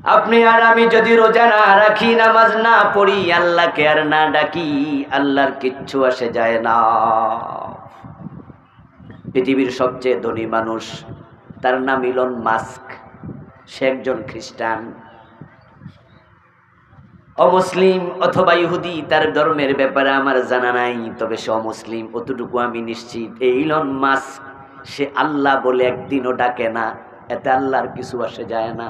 আপনি আর আমি যদি রোজা না রাখি, নামাজ না পড়ি, আল্লাহকে আর না ডাকি, আল্লাহর কিচ্ছু আসে যায় না। পৃথিবীর সবচেয়ে ধনী মানুষ, তার নাম ইলন মাস্ক। সে একজন খ্রিস্টান, অমুসলিম অথবা ইহুদি, তার ধর্মের ব্যাপারে আমার জানা নাই, তবে সে অমুসলিম অতটুকু আমি নিশ্চিত। এই ইলন মাস্ক, সে আল্লাহ বলে একদিনও ডাকে না, এতে আল্লাহর কিছু আসে যায় না।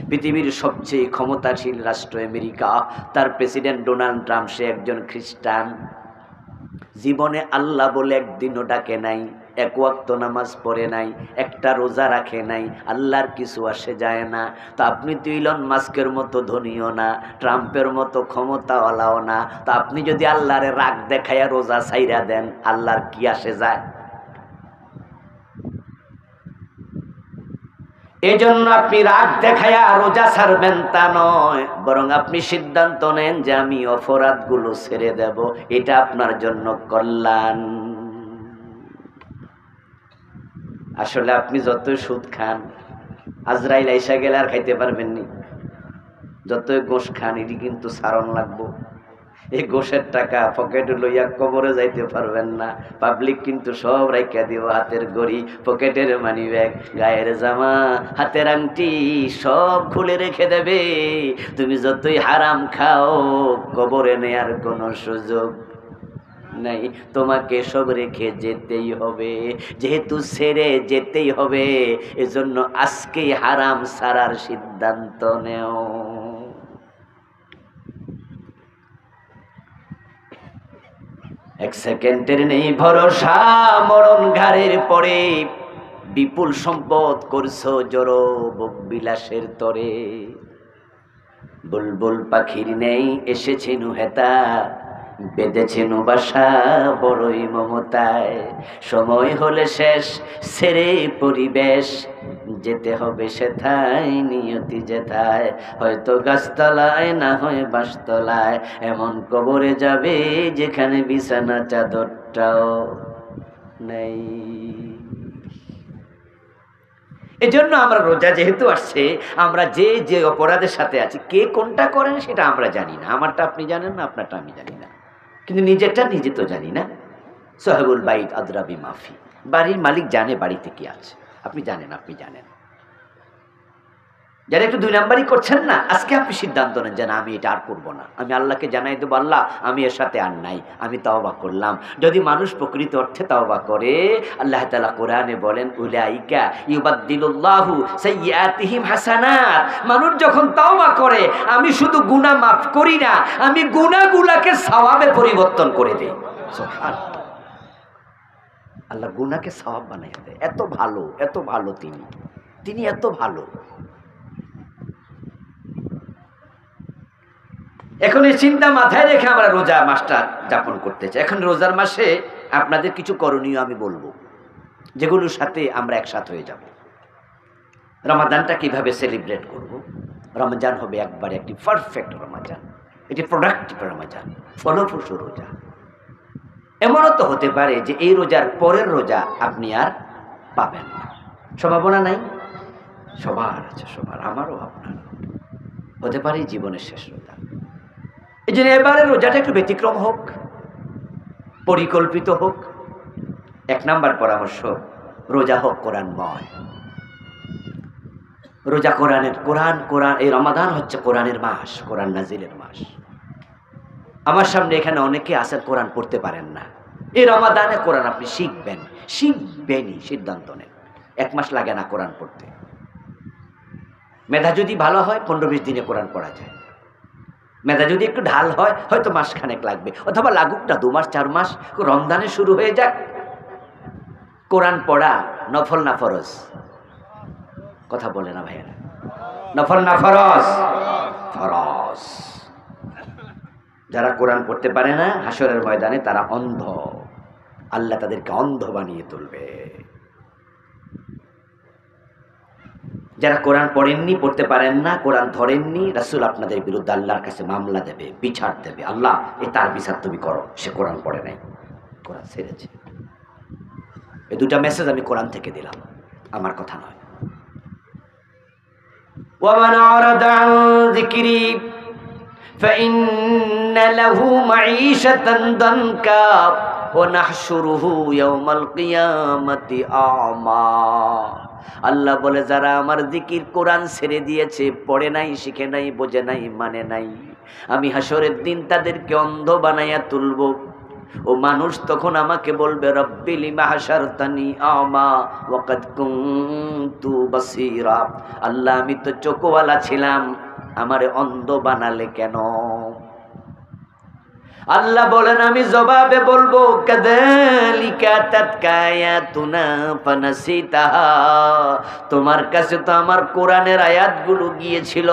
পৃথিবীর সবচেয়ে ক্ষমতাশীল রাষ্ট্র আমেরিকা, তার প্রেসিডেন্ট ডোনাল্ড ট্রাম্প, সে একজন খ্রিস্টান। জীবনে আল্লাহ বলে একদিনও ডাকে নাই, এক ওয়াক্ত নামাজ পড়ে নাই, একটা রোজা রাখে নাই, আল্লাহর কিছু আসে যায় না। তো আপনি তো ইলন মাস্কের মতো ধনীও না, ট্রাম্পের মতো ক্ষমতাওয়ালাও না, তো আপনি যদি আল্লাহরে রাগ দেখাইয়া রোজা ছাইরা দেন, আল্লাহর কি আসে যায়? এই জন্য আপনি রাগ দেখাইয়া রোজা ছাড়বেন তা নয়, বরং আপনি সিদ্ধান্ত নেন যে আমি অপরাধগুলো ছেড়ে দেব, এটা আপনার জন্য কল্যাণ। আসলে আপনি যত সুদ খান, আজরাইল আইসা গেলে আর খাইতে পারবেন নি। যতই গোশ খান, এটি কিন্তু সারণ লাগবো। এই গোশের টাকা পকেটে লইয়া কবরে যাইতে পারবেন না। পাবলিক কিন্তু সব রাইখা দিব, হাতের ঘড়ি, পকেটের মানি ব্যাগ, গায়ের জামা, হাতের আংটি সব খুলে রেখে দেবে। তুমি যতই হারাম খাও, কবরে নেয়ার কোনো সুযোগ নাই। তোমাকে সব রেখে যেতেই হবে, যেহেতু ছেড়ে যেতেই হবে, এজন্য আজকেই হারাম ছাড়ার সিদ্ধান্ত নেও। এক সেকেন্ডের নেই ভরসা, মরণ ঘাড়ের পরে, বিপুল সম্পদ করছো জড়ো ভোগ বিলাসের তরে। বুলবুল পাখির নেই এসেছেন হেতা, বেঁধেছেন বাসা বড়ই মমতায়। সময় হলে শেষ, ছেড়ে পরিবেশ, যেতে হবে সেথায়, নিয়তি যেথায়, হয়তো গাছতলায়, না হয় বাঁশতলায়, এমন কবরে যাবে যেখানে বিছানা চাদরটাও নেই। এজন্য আমরা রোজা যেহেতু আসছে, আমরা যে যে অপরাধের সাথে আছি, কে কোনটা করেন সেটা আমরা জানি না। আমারটা আপনি জানেন না, আপনারটা আমি জানি না, কিন্তু নিজেরটা নিজে তো জানি না। সাহেবুল বাইত আদরাবি মাফি, বাড়ির মালিক জানে বাড়িতে কি আছে, আপনি জানেন, আপনি জানেন। যারা একটু দুই নাম্বারই করছেন না, আজকে আপনি সিদ্ধান্ত নেন যে না, আমি এটা আর করবো না, আমি আল্লাহকে জানাই দেবো, আল্লাহ আমি এর সাথে আর নাই, আমি তাওবা করলাম। যদি মানুষ প্রকৃত অর্থে তাওবা করে, আল্লাহ তাআলা কোরআনে বলেন, উলাইকা ইউবাদদিলুল্লাহু সাইয়্যাতিহিম হাসানাত। মানুষ যখন তাওবা করে, আমি শুধু গুনাহ মাফ করি না, আমি গুনাহগুলোকে সওয়াবে পরিবর্তন করে দেই। সুবহানাল্লাহ, আল্লাহ গুনাহকে সওয়াব বানায় দেয়। এত ভালো, এত ভালো তিনি এত ভালো। এখন এই চিন্তা মাথায় রেখে আমরা রোজা মাসটা যাপন করতে চাই। এখন রোজার মাসে আপনাদের কিছু করণীয় আমি বলবো, যেগুলোর সাথে আমরা একসাথ হয়ে যাব। রমাদানটা কিভাবে সেলিব্রেট করব? রমজান হবে একবারে একটি পারফেক্ট রমজান, এটি প্রোডাক্টিভ রমজান, ফলপ্রসূ রোজা। এমনও তো হতে পারে যে এই রোজার পরের রোজা আপনি আর পাবেন না, সম্ভাবনা নাই? সবার আছে, সবার, আমারও আপনার হতে পারে জীবনের শেষ রোজা। এই জন্য এবারে রোজাটা একটু ব্যতিক্রম হোক, পরিকল্পিত হোক। এক নাম্বার পরামর্শ, রোজা হোক কোরআনময়। রোজা কোরআনের, কোরআন, এই রমাদান হচ্ছে কোরআনের মাস, কোরআন নাজিলের মাস। আমার সামনে এখানে অনেকে আছেন কোরআন পড়তে পারেন না। এই রমাদানে কোরআন আপনি শিখবেনই, সিদ্ধান্ত নেন। 1 মাস লাগে না কোরআন পড়তে। মেধা যদি ভালো হয় 15-20 দিনে কোরআন পড়া যায়। মেধা যদি একটু ঢাল হয়, হয়তো মাসখানেক লাগবে, অথবা লাগুক না 2 মাস 4 মাস। রমজানে শুরু হয়ে যাক। কোরআন পড়া নফল না ফরজ? কথা বলে না ভাইয়েরা, নফল না ফরজ? ফরজ। যারা কোরআন পড়তে পারে না, হাসরের ময়দানে তারা অন্ধ, আল্লাহ তাদেরকে অন্ধ বানিয়ে তুলবে। যারা কোরআন পড়েননি, পড়তে পারেন না, কোরআন ধরেননি, রাসূল আপনাদের বিরুদ্ধে আল্লাহর কাছে মামলা দেবে, বিচার দেবে। আল্লাহ তার বিচার তুমি করো, সে কোরআন পড়ে নাই, কোরআন ছেড়েছে। এই 2টা মেসেজ আমি কোরআন থেকে দিলাম, আমার কথা নয়। ومن أعرض عن যিকরি ফাইন্না লাহু মাঈশাতান দানকা ওয়া নাহশুরুহু ইয়াওমাল কিয়ামাতি আমা। আল্লাহ বলে যারা আমার জিকির কোরআন ছেড়ে দিয়েছে, পড়ে নাই, শিখে নাই, বোঝে নাই, মানে নাই, আমি হাসরের দিন তাদেরকে অন্ধ বানাইয়া তুলব। ও মানুষ তখন আমাকে বলবে রব্বি লিমা হাশারতানি আমা ওয়া কাদ কুনতু বাসীরা। আল্লাহ আমি তো চোখওয়ালা ছিলাম, আমারে অন্ধ বানালে কেন? আল্লাহ বলেন আমি জবাবে বলবো কাযালিকা তাতকা আয়াতুনা ফানাসিতাহা। তোমার কাছে তো আমার কোরআনের আয়াতগুলো গিয়েছিল,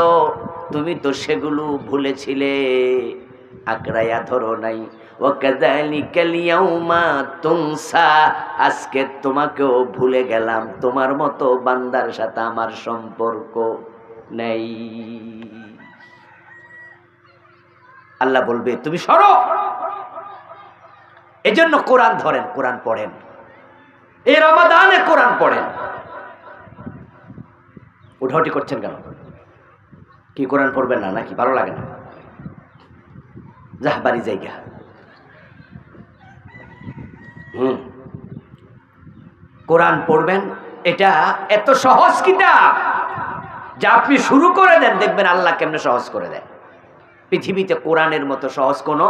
তুমি তো সেগুলো ভুলেছিলে, আঁকড়াইয়া ধরো নাই। ওয়া কাযালিকাল ইয়াউমা তুনসা, আজকে তোমাকেও ভুলে গেলাম, তোমার মতো বান্দার সাথে আমার সম্পর্ক নেই। আল্লাহ বলবে তুমি সরো। এজন্য কোরআন ধরেন, কোরআন পড়েন, এই রমাদানে কোরআন পড়েন। উঠাউটি করছেন কেন? কি কোরআন পড়বেন না নাকি? ভালো লাগে না? যাহ বাড়ি জায়গা। কোরআন পড়বেন, এটা এত সহজ কিতাব যা আপনি শুরু করে দেন দেখবেন আল্লাহ কেমনে সহজ করে দেন। পৃথিবীতে কোরআনের মতো সহজ কোনো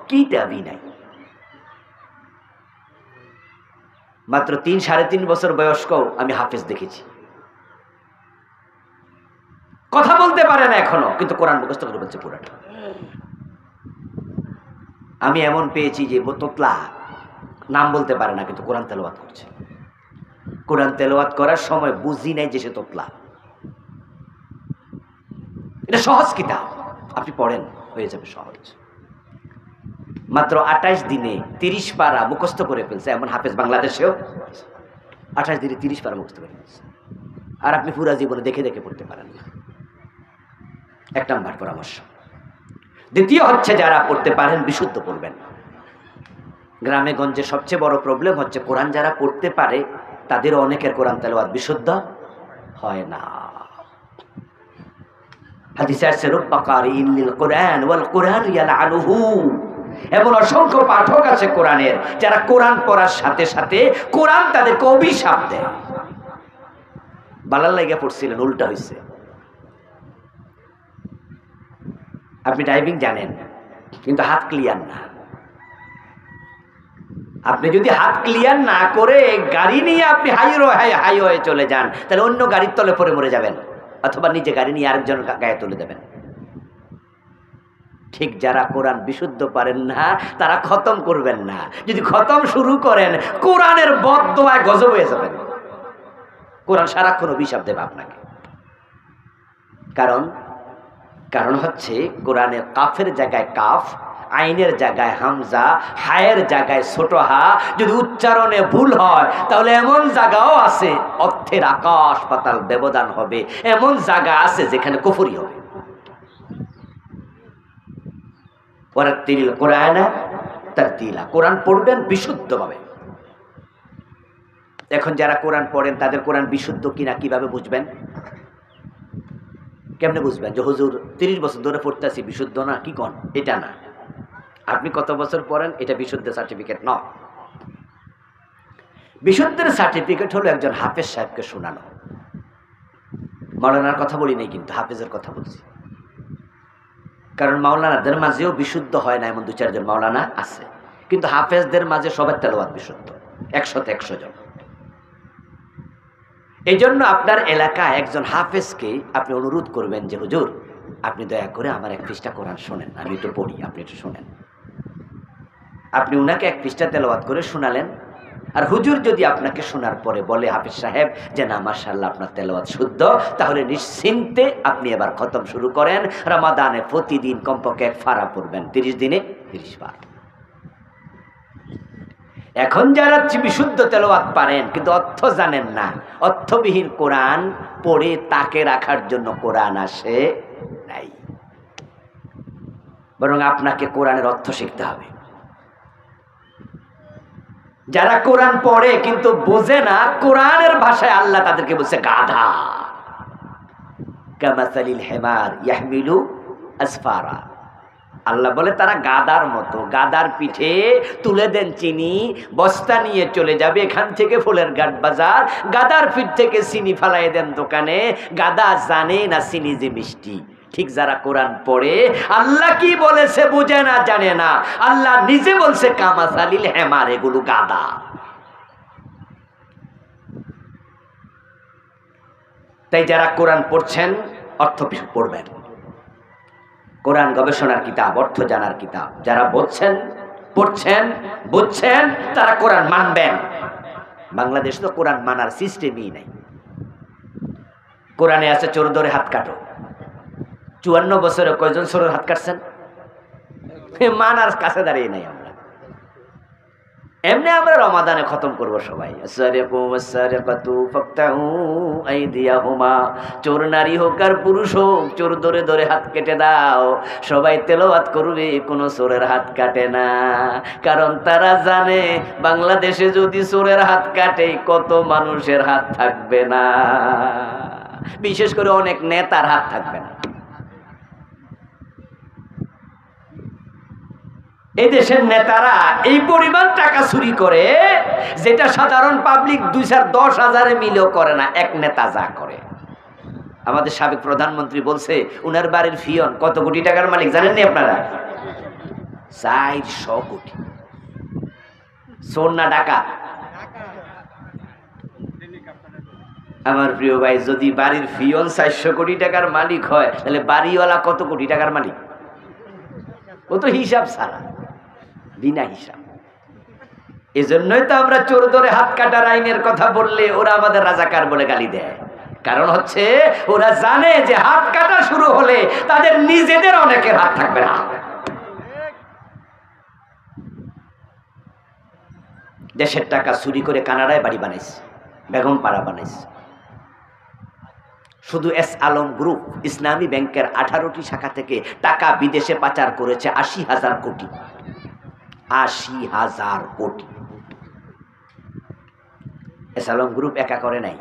কিতাবই নাই। মাত্র 3-3.5 বছর বয়স্ক আমি হাফেজ দেখেছি, কথা বলতে পারে না এখনো, কিন্তু কোরআন মুখস্থ করে বলছে পুরাটা। আমি এমন পেয়েছি যে তোতলা নাম বলতে পারে না, কিন্তু কোরআন তেলাওয়াত করছে। কোরআন তেলাওয়াত করার সময় বুঝি নাই যে সে তোতলা। এটা সহজ কিতাব, আপনি পড়েন, হয়ে যাবে সহজ। মাত্র 28 দিনে 30 পারা মুখস্থ করে ফেলছে এমন হাফেজ বাংলাদেশেও। 28 দিনে 30 পারা মুখস্থ করে ফেলছে, আর আপনি পুরা জীবনে দেখে দেখে পড়তে পারেন না। 1 নম্বর পরামর্শ। দ্বিতীয় হচ্ছে যারা পড়তে পারেন বিশুদ্ধ পড়বেন। গ্রামে গঞ্জে সবচেয়ে বড় প্রবলেম হচ্ছে কোরআন যারা পড়তে পারে তাদের অনেকের কোরআন তেলাওয়াত বিশুদ্ধ হয় না। হাদিসে আছে রুব্বা কারিইন লিল কোরআন ওয়াল কোরআন ইয়ালআনুহু। এমন অসংখ্য পাঠক আছে কোরআনের যারা কোরআন পড়ার সাথে সাথে কোরআন তাদেরকে অভিশাপ দেয়। বালার লাগা পড়ছিলেন, উল্টা হয়েছে। আপনি ড্রাইভিং জানেন কিন্তু হাত ক্লিয়ার না। আপনি যদি হাত ক্লিয়ার না করে গাড়ি নিয়ে আপনি হাইওয়ে চলে যান, তাহলে অন্য গাড়ির তলে পড়ে মরে যাবেন, অথবা নিজে গাড়ি নিয়ে আরেকজন গায়ে তুলে দেবেন। ঠিক যারা কোরআন বিশুদ্ধ পারেন না তারা খতম করবেন না। যদি খতম শুরু করেন কোরআনের বদদোয়ায় গজব হয়ে যাবেন। কোরআন সারাক্ষণ অভিশাপ দেবে আপনাকে। কারণ হচ্ছে কোরআনের কাফের জায়গায় কাফ, আইনের জায়গায় হামজা, হায়ের জায়গায় ছোট হা যদি উচ্চারণে ভুল হয় তাহলে এমন জায়গাও আছে অর্থের আকাশ পাতাল ব্যবধান হবে, এমন জায়গা আছে যেখানে কুফরি হবে। ওয়ারাত্তিলিল কোরআনা তারতিলা, কোরআন পড়বেন বিশুদ্ধভাবে। এখন যারা কোরআন পড়েন তাদের কোরআন বিশুদ্ধ কিনা কিভাবে বুঝবেন? কেমনে বুঝবেন যে হুজুর 30 বছর ধরে পড়তেছি বিশুদ্ধ না? কি কোন? এটা না, আপনি কত বছর পড়েন এটা বিশুদ্ধ সার্টিফিকেট নয়। বিশুদ্ধের সার্টিফিকেট হলো একজন হাফেজ সাহেবকে শোনানো। মাওলানার কথা বলি নাই, কিন্তু হাফেজের কথা বলছি। কারণ মাওলানাদের মাঝেও বিশুদ্ধ হয় না এমন 2-4 জন মাওলানা আছে, কিন্তু হাফেজদের মাঝে সবার তেলাওয়াত বিশুদ্ধ, 100 জন। এই জন্য আপনার এলাকায় একজন হাফেজকে আপনি অনুরোধ করবেন যে হুজুর আপনি দয়া করে আমার 1 পৃষ্ঠা কোরআন শোনেন, আমি একটু পড়ি, আপনি একটু শোনেন। আপনি উনাকে 1 পৃষ্ঠা তেলাওয়াত করে শোনালেন। আর হুজুর যদি আপনাকে শোনার পরে বলে হাফেজ সাহেব যে না মাশাআল্লাহ আপনার তেলাওয়াত শুদ্ধ, তাহলে নিশ্চিন্তে আপনি এবার খতম শুরু করেন। রমাদানে প্রতিদিন কমপক্ষে 1 পারা পড়বেন, 30 দিনে 30 বার। এখন যারা বিশুদ্ধ তেলাওয়াত পারেন কিন্তু অর্থ জানেন না, অর্থবিহীন কোরআন পড়ে তাকে রাখার জন্য কোরআন আসে নাই। বরং আপনাকে কোরআনের অর্থ শিখতে হবে। যারা কোরআন পড়ে কিন্তু বোঝে না, কোরআনের ভাষায় আল্লাহ তাদেরকে বলছে গাধা। কামাসালিল হেমার ইয়াহমিলু আসফারা। আল্লাহ বলে তারা গাদার মতো, গাদার পিঠে তুলে দেন চিনি, বস্তা নিয়ে চলে যাবে এখান থেকে ফুলের ঘাট বাজার, গাদার পিঠ থেকে চিনি ফালাই দেন দোকানে। গাদা জানে না চিনি যে মিষ্টি। ঠিক যারা কোরআন পড়ে আল্লাহ কি বলেছে বুঝে না, জানে না, আল্লাহ নিজে বলছে কামাসালিল হেমার, এগুলো গাদা। তাই যারা কোরআন পড়ছেন অর্থ পড়বেন। কোরআন গবেষণার কিতাব, অর্থ জানার কিতাব। যারা বলছেন, পড়ছেন, বুঝছেন, তারা কোরআন মানবেন। বাংলাদেশ তো কোরআন মানার সিস্টেমই নাই। কোরআনে আছে চোর ধরে হাত কাটো। 54 বছরে কয়জন চোরের হাত কাটছেন? মানার কাছে দাঁড়িয়ে নাই আমরা। এমনি আমরা রমাদানে খতম করবো সবাই, চোর নারী হোক আর পুরুষ হোক, চোর ধরে ধরে হাত কেটে দাও। সবাই তেলাওয়াত করবে, কোনো চোরের হাত কাটে না। কারণ তারা জানে বাংলাদেশে যদি চোরের হাত কাটে কত মানুষের হাত থাকবে না, বিশেষ করে অনেক নেতার হাত থাকবে না। এই দেশের নেতারা এই পরিমাণ টাকা চুরি করে যেটা সাধারণ পাবলিক 2-10,000 মিলেও করে না, এক নেতা যা করে। আমাদের সাবেক প্রধানমন্ত্রী বলছে উনার বাড়ির ফিয়ন কত কোটি টাকার মালিক জানেননি আপনারা? 400 কোটি। চোর না ডাকাত? আমার প্রিয় ভাই, যদি বাড়ির ফিয়ন 400 কোটি টাকার মালিক হয়, তাহলে বাড়িওয়ালা কত কোটি টাকার মালিক? ও তো হিসাব ছাড়া, বিনা হিসাব। এজন্যই তো আমরা চোর ধরে হাত কাটার আইনের কথা বললে ওরা আমাদের রাজাকার বলে গালি দেয়। কারণ হচ্ছে ওরা জানে যে হাত কাটা শুরু হলে তাদের নিজেদের অনেকের হাত থাকবে না। দেশের টাকা চুরি করে কানাডায় বাড়ি বানাইছে, বেগম পাড়া বানাইছে। শুধু এস আলম গ্রুপ ইসলামী ব্যাংকের 18টি শাখা থেকে টাকা বিদেশে পাচার করেছে 80,000 কোটি। 80,000 কোটি। এস আলম গ্রুপ একা করে নাই।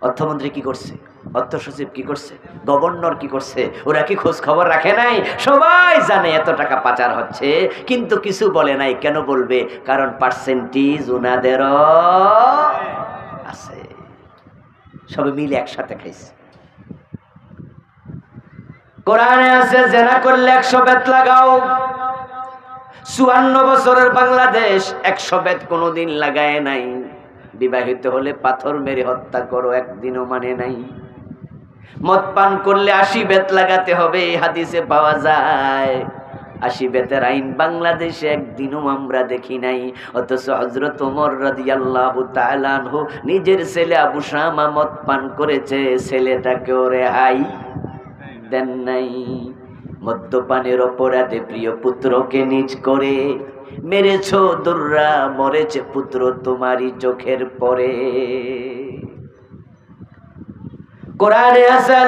অর্থমন্ত্রী কি করছে, অর্থ সচিব কি করছে, গভর্নর কি করছে, ওরা কি খোঁজ খবর রাখে নাই? সবাই জানে এত টাকা পাচার হচ্ছে, কিন্তু কিছু বলে নাই। কেন বলবে? কারণ পার্সেন্টেজ ওনাদেরও আছে। সবে মিলে একসাথে খাইছে। কোরআনে আছে জেনা করলে 100 বেত লাগাও। 54 বছরের বাংলাদেশ 100 বেত কোনোদিন লাগায় নাই। বিবাহিত হলে পাথর মেরে হত্যা করো, একদিনও মানে নাই। মদ পান করলে 80 বেত লাগাতে হবে, হাদিসে পাওয়া যায়। 80 বেতের আইন বাংলাদেশে একদিনও আমরা দেখি নাই। অথচ হযরত ওমর রাদিয়াল্লাহু তাআলা আনহু নিজের ছেলে আবু শামা মদ পান করেছে, ছেলেটাকেও রেহাই দেন নাই। মদ্যপানের অপরাধে প্রিয় পুত্রকে নিজ করে মেরেছ, দুররা মরেছে পুত্র তোমারই চোখের পরে। কোরআনে আছে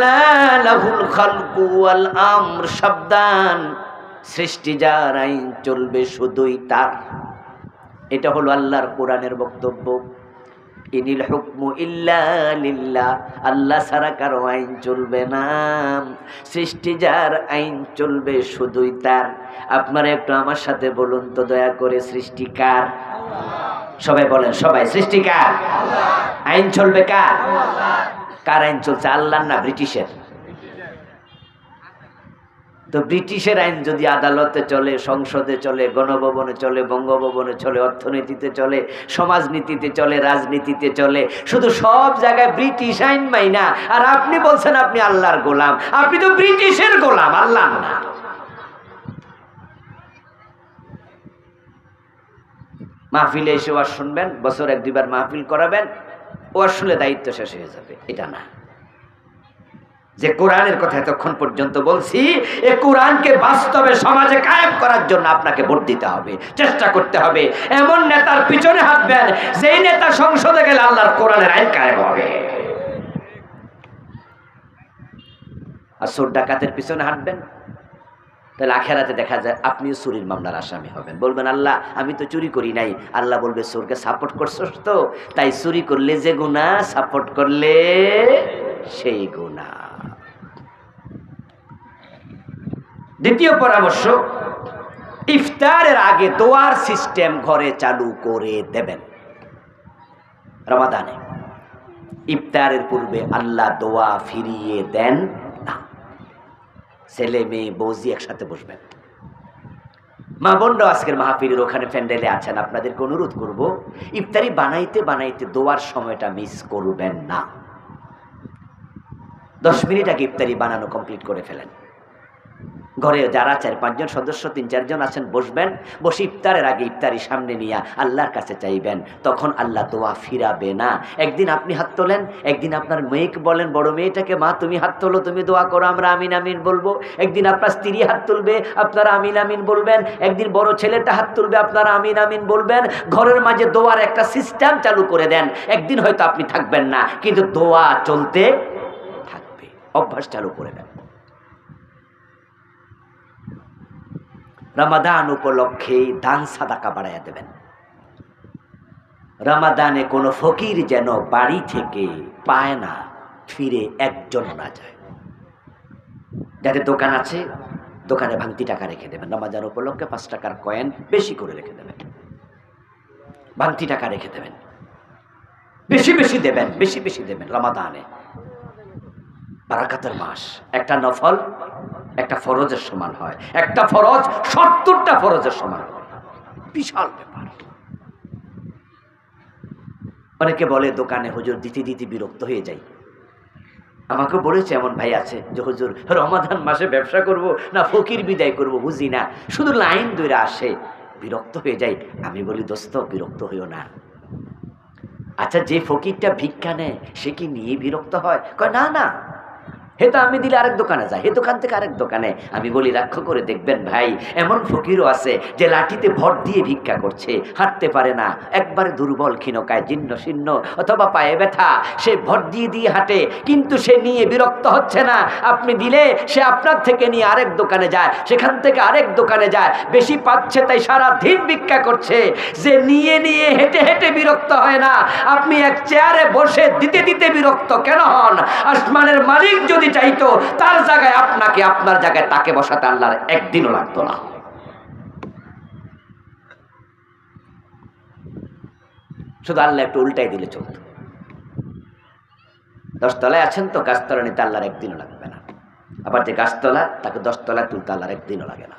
লাহুল খালকু ওয়াল আমর, সাবধান, সৃষ্টি যার, আইন চলবে শুধুই তার। এটা হলো আল্লাহর কোরআনের বক্তব্য। ইনিল হুকমু ইল্লা লিল্লাহ, আল্লাহ ছাড়া কারো আইন চলবে না। সৃষ্টি যার, আইন চলবে শুধুই তার। আপনারা একটু আমার সাথে বলুন তো দয়া করে, সৃষ্টি কার? সবাই বলেন, সবাই, সৃষ্টি কার? আইন চলবে কার? কার আইন চলছে? আল্লাহর না ব্রিটিশের? তো ব্রিটিশের আইন যদি আদালতে চলে, সংসদে চলে, গণভবনে চলে, বঙ্গভবনে চলে, অর্থনীতিতে চলে, সমাজনীতিতে চলে, রাজনীতিতে চলে, শুধু সব জায়গায় ব্রিটিশ আইন মাইনা, আর আপনি বলছেন আপনি আল্লাহর গোলাম। আপনি তো ব্রিটিশের গোলাম, আল্লাহ না। মাহফিলে এসে ওয়াজ শুনবেন, বছর 1-2 বার মাহফিল করাবেন, ওয়াজ শুনলে দায়িত্ব শেষ হয়ে যাবে, এটা না। যে কোরআনের কথা এতক্ষণ পর্যন্ত বলছি, এই কোরআনকে বাস্তবে সমাজে কায়েম করার জন্য আপনাকে ভোট দিতে হবে, চেষ্টা করতে হবে। এমন নেতার পিছনে হাঁটবেন যেই নেতা সংসদে গেলে আল্লাহর কোরআনের আইন কায়েম হবে। আর চোর ডাকাতের পিছনে হাঁটবেন, তাহলে আখেরাতে দেখা যায় আপনিও চুরির মামলার আসামি হবেন। বলবেন আল্লাহ আমি তো চুরি করি নাই। আল্লাহ বলবে চোরকে সাপোর্ট করছস তো, তাই চুরি করলে যে গুনাহ, সাপোর্ট করলে সেই গুনাহ। দ্বিতীয় পরামর্শ, ইফতারের আগে দোয়ার সিস্টেম ঘরে চালু করে দেবেন। রমাদানে ইফতারের পূর্বে আল্লাহ দোয়া ফিরিয়ে দেন না। ছেলে মেয়ে বৌজি একসাথে বসবেন। মা বোনরা আজকের মাহফিলের ওখানে প্যান্ডেলে আছেন, আপনাদেরকে অনুরোধ করব, ইফতারি বানাইতে বানাইতে দোয়ার সময়টা মিস করবেন না। 10 মিনিট আগে ইফতারি বানানো কমপ্লিট করে ফেলেন। ঘরে যারা 4-5 জন সদস্য, 3-4 জন আছেন, বসবেন। বসে ইফতারের আগে ইফতারি সামনে নিয়ে আল্লাহর কাছে চাইবেন, তখন আল্লাহ দোয়া ফিরাবে না। একদিন আপনি হাত তোলেন, একদিন আপনার মেয়েকে বলেন, বড় মেয়েটাকে, মা তুমি হাত তোলো, তুমি দোয়া করো, আমরা আমিন আমিন বলবো। একদিন আপনার স্ত্রী হাত তুলবে, আপনারা আমিন আমিন বলবেন। একদিন বড় ছেলেটা হাত তুলবে, আপনারা আমিন আমিন বলবেন। ঘরের মাঝে দোয়ার একটা সিস্টেম চালু করে দেন। একদিন হয়তো আপনি থাকবেন না, কিন্তু দোয়া চলতে থাকবে। অভ্যাস চালু করে দেন। রমাদান উপলক্ষে দান সাদাকা বাড়াইয়া দেবেন। রমাদানে কোনো ফকির যেন বাড়ি থেকে পায় না ফিরে একজন না যায়। যাদের দোকান আছে, দোকানে ভাঙতি টাকা রেখে দেবেন। রমাদান উপলক্ষে 5 টাকার কয়েন বেশি করে রেখে দেবেন, ভাঙতি টাকা রেখে দেবেন, বেশি বেশি দেবেন, বেশি বেশি দেবেন। রমাদানে বারাকাতের মাস, একটা নফল একটা ফরজের সমান হয়, একটা ফরজ 70টা ফরজের সমান হয়। বিশাল ব্যাপার। অনেকে বলে দোকানে হুজুর দিতে দিতে বিরক্ত হয়ে যাই। আমাকে বলেছে এমন ভাই আছে যে হুজুর রমাদান মাসে ব্যবসা করব না ফকির বিদায় করব বুঝি না, শুধু লাইন ধরে আসে, বিরক্ত হয়ে যাই। আমি বলি দোস্ত, বিরক্ত হইও না। আচ্ছা, যে ফকিরটা ভিক্ষা নেয় সে কি নিয়ে বিরক্ত হয়? কয় না না, হে তো আমি দিলে আরেক দোকানে যায়, হে দোকান থেকে আরেক দোকানে। আমি বলি লক্ষ্য করে দেখবেন ভাই, এমন ফকিরও আছে যে লাঠিতে ভর দিয়ে ভিক্ষা করছে, হাঁটতে পারে না, একবারে দুর্বল, ক্ষীণকায়, জীর্ণ শীর্ণ, অথবা পায়ে ব্যথা, সে ভর দিয়ে দিয়ে হাঁটে, কিন্তু সে নিয়ে বিরক্ত হচ্ছে না। আপনি দিলে সে আপনার থেকে নিয়ে আরেক দোকানে যায়, সেখান থেকে আরেক দোকানে যায়, বেশি পাচ্ছে তাই সারা দিন ভিক্ষা করছে। যে নিয়ে নিয়ে হেঁটে হেঁটে বিরক্ত হয় না, আপনি এক চেয়ারে বসে দিতে দিতে বিরক্ত কেন হন? আসমানের মালিক যদি চাইতো তার জায়গায় আপনাকে, আপনার জায়গায় তাকে বসাতে আল্লাহর একদিনও লাগতো না। শুধু আল্লাহ একটু উল্টাই দিলে চলত। 10 তলায় আছেন তো, গাছতলা নিতে আল্লাহর একদিনও লাগবে না। আবার যে গাছতলা, তাকে 10 তলায় তুলতে আল্লাহর একদিনও লাগে না।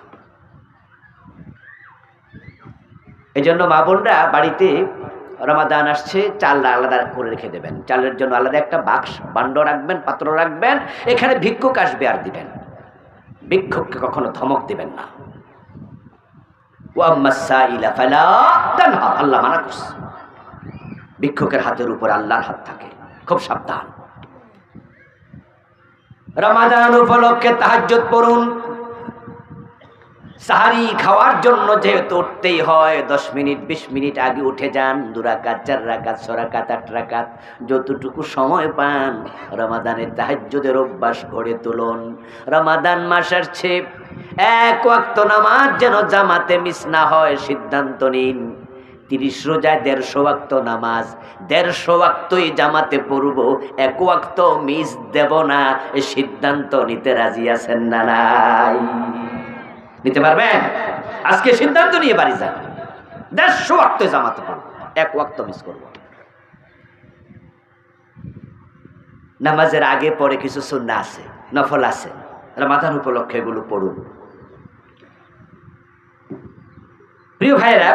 এই জন্য মা বোনরা বাড়িতে রমাদান আসছে, চাল আলাদা করে রেখে দেবেন। চালের জন্য আলাদা একটা বাক্স বান্ড রাখবেন, পাত্র রাখবেন। এখানে ভিক্ষুক আসবে আর দিবেন। ভিক্ষুককে কখনো ধমক দিবেন না। আল্লাহ মানা করছে, ভিক্ষুকের হাতের উপর আল্লাহর হাত থাকে, খুব সাবধান। রমাদান উপলক্ষে তাহাজ্জুদ পড়ুন। সাহারি খাওয়ার জন্য যেহেতু উঠতেই হয়, 10 মিনিট 20 মিনিট আগে উঠে যান। 2 রাকাত 4 রাকাত 6 রাকাত 8 রাকাত যতটুকু সময় পান রমাদানের তাহাজ্জুদের অভ্যাস গড়ে তুলুন। রমাদান মাস আসছে, 1 ওয়াক্ত নামাজ যেন জামাতে মিস না হয় সিদ্ধান্ত নিন। 30 রোজায় 150 ওয়াক্ত নামাজ, 150 ওয়াক্তই জামাতে পড়ব, 1 ওয়াক্ত মিস দেব না। এই সিদ্ধান্ত নিতে রাজি আছেন না নাই? নিতে পারবেন? আজকে সিদ্ধান্ত নিয়ে বাড়ি যান, 150 ওয়াক্ত জামাতে পড়ব, 1 ওয়াক্ত মিস করব। নামাজের আগে পরে কিছু সুন্নাহ আছে, নফল আছে, রমাদান উপলক্ষে এগুলো পড়ুন। প্রিয় ভাইরা,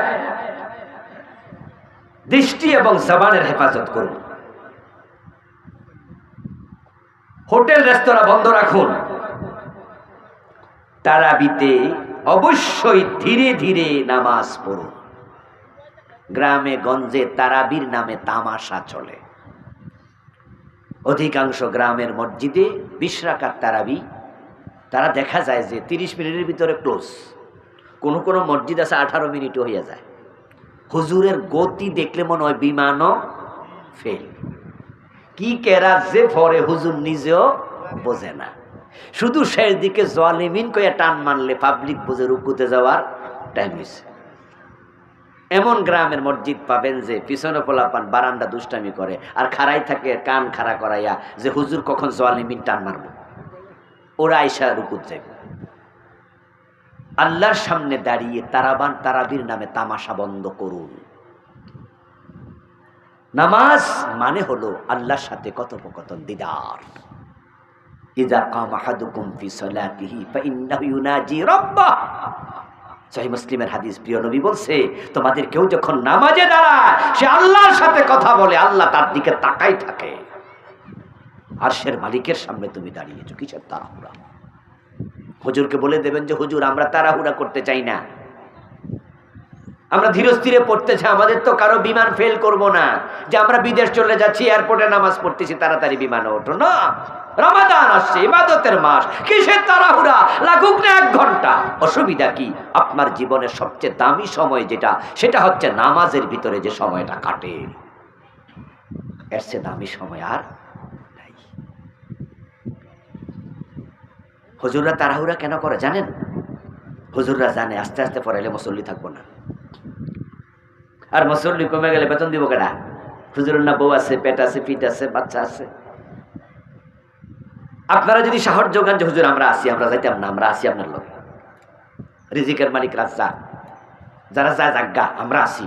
দৃষ্টি এবং জবানের হেফাজত করুন। হোটেল রেস্তোরাঁ বন্ধ রাখুন। তারাবিতে অবশ্যই ধীরে ধীরে নামাজ পড়ুন। গ্রামে গঞ্জে তারাবির নামে তামাশা চলে। অধিকাংশ গ্রামের মসজিদে 20 রাকাত তারাবি, তারা দেখা যায় যে 30 মিনিটের ভিতরে ক্লোজ। কোন কোন মসজিদ আছে 18 মিনিটও হয়ে যায়। হুজুরের গতি দেখলে মনে হয় বিমানও ফেল। কি কেরাত যে পরে হুজুর নিজেও বোঝে না। শুধু শেষ দিকে জালিমিন কইয়া টান মারলে পাবলিক বুঝে রুকুতে যাওয়ার টাইম হয়েছে। এমন গ্রামের মসজিদ পাবেন যে পিছনে পোলাপান বারান্দা দুষ্টামি করে আর খাড়াই থাকে কান খাড়া করাইয়া যে হুজুর কখন জালিমিন টান মারব। ওরা আইসা রুকুত যাইব। আল্লাহর সামনে দাঁড়িয়ে তারাবান তারাবির নামে তামাশা বন্ধ করুন। নামাজ মানে হলো আল্লাহর সাথে কথোপকথন, দিদার। ইযা কামা আহাদুকুম ফি সালাতিহি ফাইন্নাহু ইউনাজি রাব্বাহ। সহিহ মুসলিমের হাদিস, প্রিয় নবী বলছে, তোমাদের কেউ যখন নামাজে দাঁড়ায় সে আল্লাহর সাথে কথা বলে, আল্লাহ তার দিকে তাকাই থাকে। আরশের মালিকের সামনে তুমি দাঁড়িয়েছো, কিসের তাড়াহুড়া? হুজুরকে বলে দেবেন যে হুজুর আমরা তাড়াহুড়া করতে চাই না, আমরা ধীরে স্থিরে পড়তে চাই, আমাদের তো কারো বিমান ফেল করব না যে আমরা বিদেশ চলে যাচ্ছি, এয়ারপোর্টে নামাজ পড়তেছি, তাড়াতাড়ি বিমানে ওঠো না। রমাদান আসছে, ইবাদতের মাস, কিসের তাড়াহুড়া? লাগুক না 1 ঘন্টা, অসুবিধা কি? আপনার জীবনের সবচেয়ে দামি সময় যেটা, সেটা হচ্ছে নামাজের ভিতরে যে সময়টা কাটে, এর চেয়ে দামি সময় আর নাই। হুজুররা তাড়াহুড়া কেন করে জানেন? হুজুররা জানে আস্তে আস্তে পড়াইলে মুসল্লি থাকবো না, আর মুসল্লি কমে গেলে বেতন দিব কেডা? হুজুরের না বউ আছে, পেট আছে, পিঠ আছে, বাচ্চা আছে। আপনারা যদি সাহস যোগান যে হুজুর আমরা আসি, আমরা যাইতাম না, আমরা আসি আপনার লোক, রিজিকের মালিক রাজ্জাক, যারা যায় জাগা, আমরা আসি,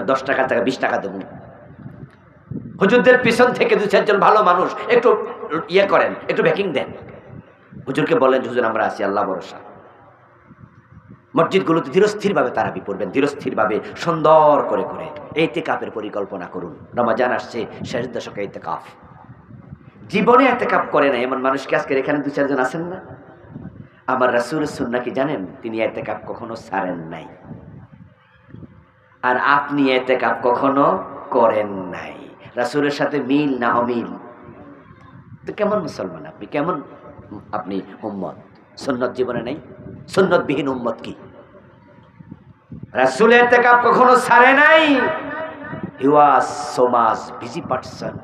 10 টাকার জায়গায় 20 টাকা দেব। হুজুরদের পিছন থেকে 2-4 জন ভালো মানুষ একটু ইয়ে করেন, একটু ব্যাকিং দেন, হুজুরকে বলেন হুজুর আমরা আসি, আল্লাহ ভরসা। মসজিদগুলোতে ধীরস্থিরভাবে তারাবি পড়বেন, ধীরস্থিরভাবে সুন্দর করে করে ইতিকাফের পরিকল্পনা করুন। রমজান আসছে, শেষ দশকে ইতিকাফ। জীবনে ইতিকাফ করে না এমন মানুষ কি আজকের এখানে 2-4 জন আছেন না? আমার রাসূলের সুন্নাহ কি জানেন? তিনি ইতিকাফ কখনো ছাড়েন নাই, আর আপনি ইতিকাফ কখনো করেন নাই। রাসূলের সাথে মিল না অমিল? তো কেমন মুসলমান আপনি, কেমন আপনি উম্মত? সুন্নাত জীবনে নাই? সুন্নতবিহীন উম্মত কি? রাসূল ইতিকাফ কখনো ছাড়ে নাই। He was so much busy person.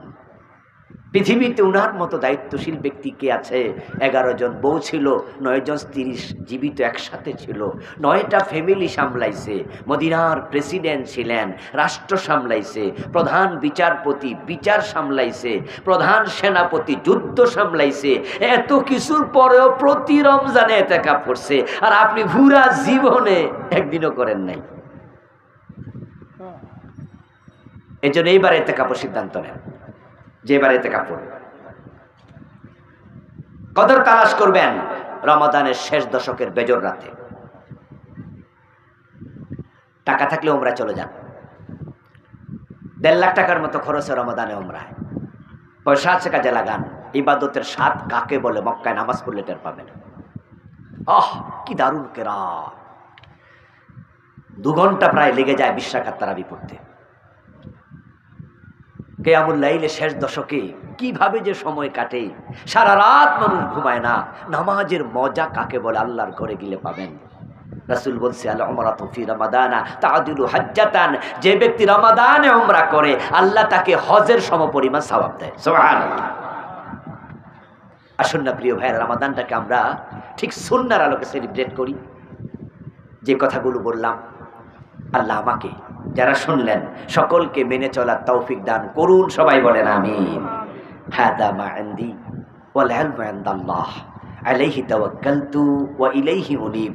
পৃথিবীতে উনার মতো দায়িত্বশীল ব্যক্তি কে আছে? 11 জন বউ ছিল, 9 জন স্ত্রী জীবিত একসাথে ছিল, 9টা ফ্যামিলি সামলাইছে, মদিনার প্রেসিডেন্ট ছিলেন, রাষ্ট্র সামলাইছে, প্রধান বিচারপতি বিচার সামলাইছে, প্রধান সেনাপতি যুদ্ধ সামলাইছে। এত কিছুর পরেও প্রতি রমজানে ইতিকাফ করছে, আর আপনি পুরা জীবনে একদিনও করেন নাই। এজন্য এইবার ইতিকাফের সিদ্ধান্ত নেন যে এবার ইতিকাফ করবেন, কদর তালাশ করবেন রমাদানের শেষ দশকের বেজর রাতে। টাকা থাকলে উমরা চলে যান, 1.5 লাখ টাকার মতো খরচে রমাদানে উমরায়। পয়সা আছে কাজে লাগান। ইবাদতের স্বাদ কাকে বলে মক্কায় নামাজ পড়লে টের পাবেন। কি দারুণ কেরাত! 2 ঘন্টা প্রায় লেগে যায় 20 রাকাত তারাবি পড়তে। কিয়ামুল লাইলে শেষ দশকে কিভাবে যে সময় কাটে, সারা রাত মানুষ ঘুমায় না। নামাজের মজা কাকে বলে আল্লাহর ঘরে গেলে পাবেন। রাসূল বলছে, আল উমরাতু ফি রমাদানা তাআদিলু হাজ্জাতান। যে ব্যক্তি রমাদানে উমরা করে আল্লাহ তাকে হজের সমপরিমাণ সওয়াব দেয়। সুবহানাল্লাহ। আসুন না প্রিয় ভাইরা, রমাদানটাকে আমরা ঠিক সুন্নাহর আলোকে সেলিব্রেট করি। যে কথাগুলো বললাম, আল্লাহ আমাকে যারা শুনলেন সকলকে মেনে চলার তৌফিক দান করুন। সবাই বলেন আমিন। হাদা মা ইনদি ওয়াল ইলমু ইনদাল্লাহ আলাইহি তাওয়াক্কালতু ওয়া ইলাইহি উনীব।